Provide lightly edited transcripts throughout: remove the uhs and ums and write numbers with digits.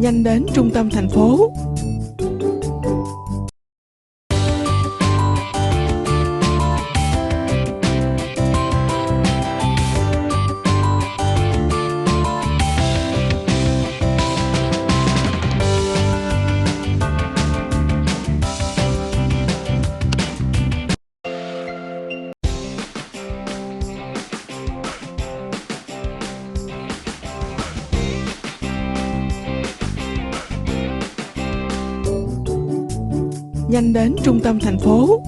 Nhanh đến trung tâm thành phố. Nhanh đến trung tâm thành phố.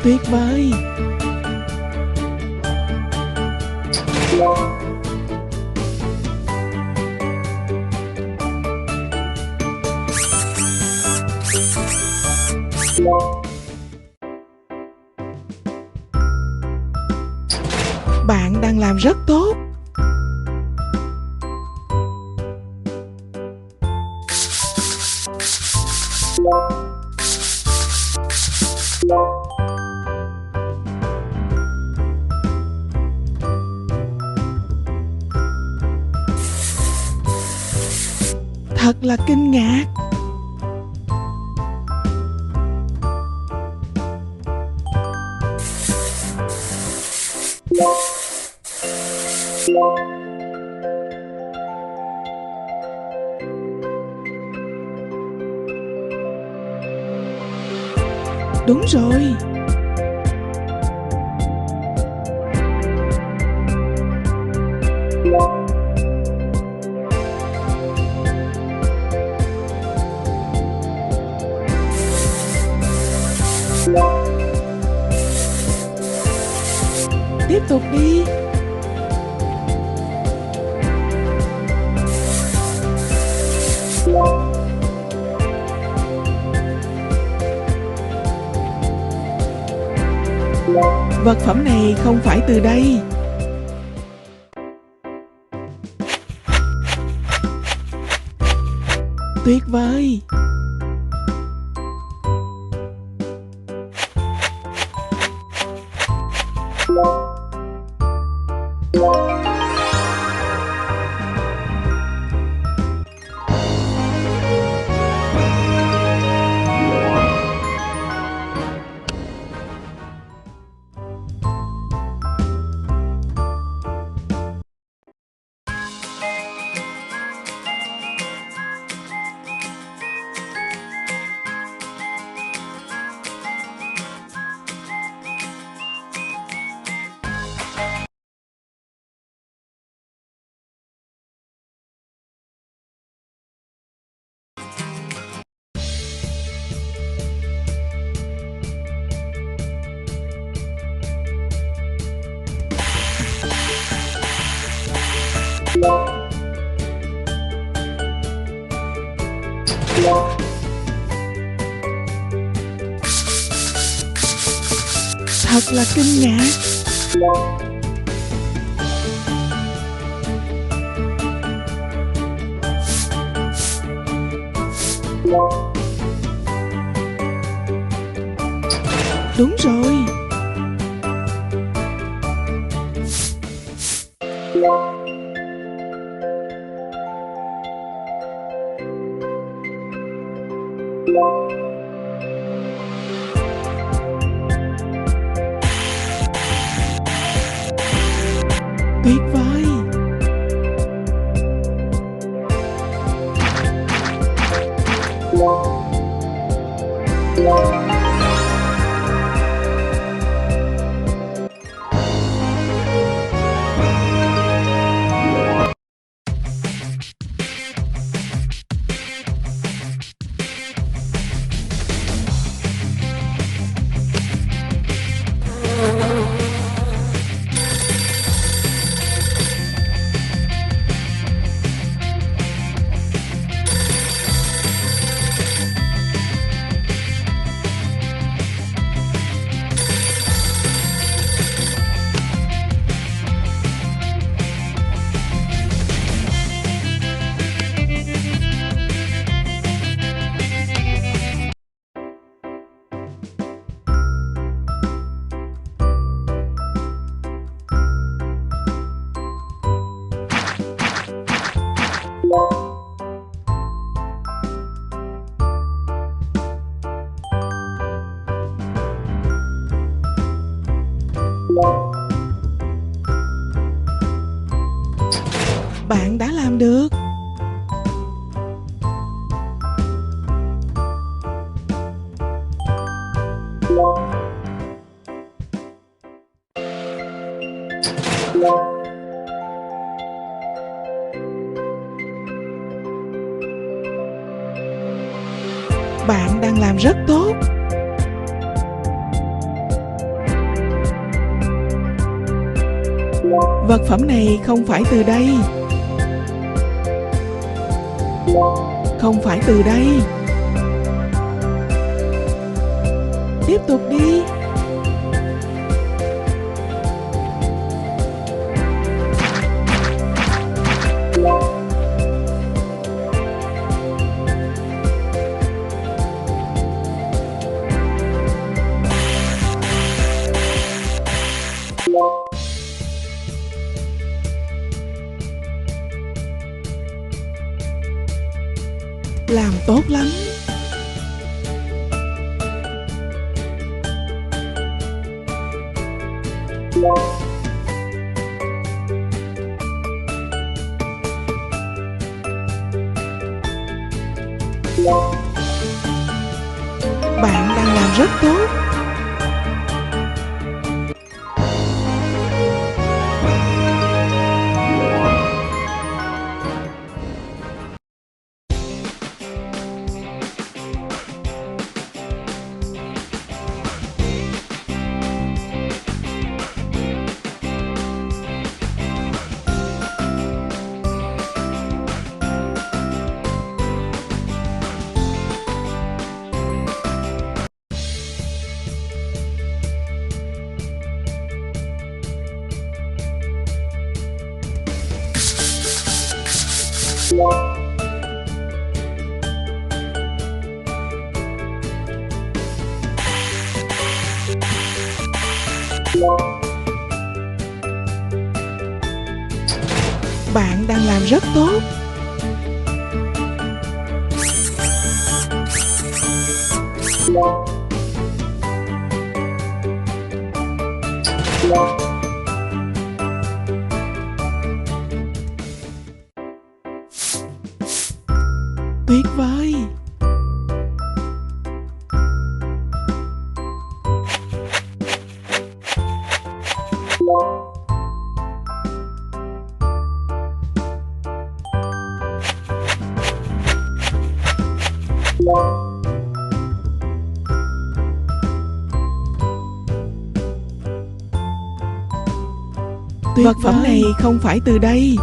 Tuyệt vời! Bạn đang làm rất tốt. Thật là kinh ngạc. Đúng rồi. Tiếp tục đi. Vật phẩm này không phải từ đây. Tuyệt vời! Thật là kinh ngạc. Đúng rồi. Tuyệt vời! Bạn đã làm được. Bạn đang làm rất tốt. Vật phẩm này không phải từ đây. Không phải từ đây. Tiếp tục đi. Làm tốt lắm. Bạn đang làm rất tốt. Bạn đang làm rất tốt. Tuyệt vời. Vật phẩm này không phải từ đây.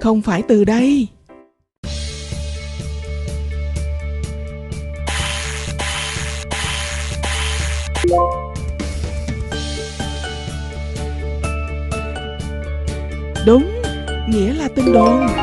Không phải từ đây. Đúng, nghĩa là tin đồn.